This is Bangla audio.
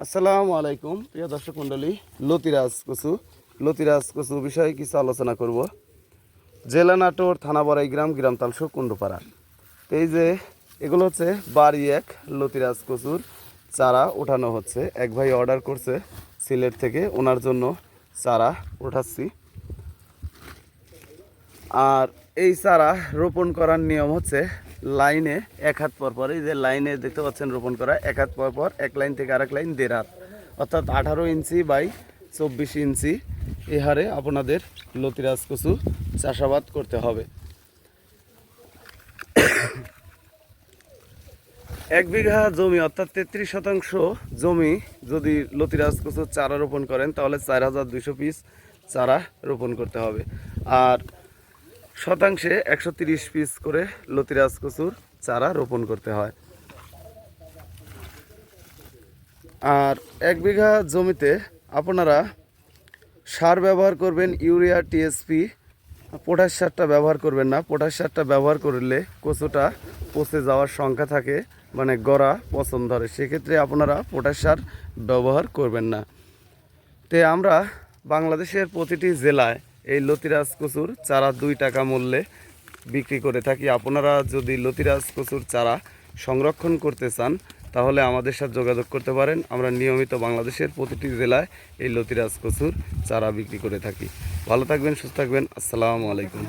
আসসালামু আলাইকুম প্রিয় দর্শক মণ্ডলী। লতিরাজ কচু বিষয়ে কিছু আলোচনা করব। জেলা নাটোর, থানা বড়াইগ্রাম, গ্রাম তালসু, কুণ্ডুপাড়া। এই যে এগুলো হচ্ছে বাড়ি এক লতিরাজ কচুর চারা ওঠানো হচ্ছে। এক ভাই অর্ডার করছে সিলেট থেকে, ওনার জন্য চারা ওঠাচ্ছি। আর এই চারা রোপণ করার নিয়ম হচ্ছে লাইনে এক হাত পর পর, এই যে লাইনে দেখতে পাচ্ছেন রোপণ করা, এক হাত পর পর এক লাইন থেকে আরেক লাইন 1.5 হাত, অর্থাৎ 18 ইঞ্চি বাই 24 ইঞ্চি এই হারে আপনাদের লতিরাজ কচু চাষাবাদ করতে হবে। 1 বিঘা জমি অর্থাৎ 33% জমি যদি লতিরাজ কচুর চারা রোপণ করেন তাহলে 4200 পিস চারা রোপণ করতে হবে। আর শতাংশে 130 পিস করে লতিরাজ কচুর চারা রোপণ করতে হয়। আর 1 বিঘা জমিতে আপনারা সার ব্যবহার করবেন ইউরিয়া, টিএসপি, পটাশ সারটা ব্যবহার করবেন না। পটাশ সারটা ব্যবহার করলে কচুটা পচে যাওয়ার সংখ্যা থাকে, মানে গড়া পচন ধরে, সেক্ষেত্রে আপনারা পটাশ সার ব্যবহার করবেন না। তে আমরা বাংলাদেশের প্রতিটি জেলায় এই লতিরাজ কচুর চারা 2 টাকা মূল্যে বিক্রি করে থাকি। আপনারা যদি লতিরাজ কচুর চারা সংরক্ষণ করতে চান তাহলে আমাদের সাথে যোগাযোগ করতে পারেন। আমরা নিয়মিত বাংলাদেশের প্রতিটি জেলায় এই লতিরাজ কচুর চারা বিক্রি করে থাকি। ভালো থাকবেন, সুস্থ থাকবেন। আসসালামু আলাইকুম।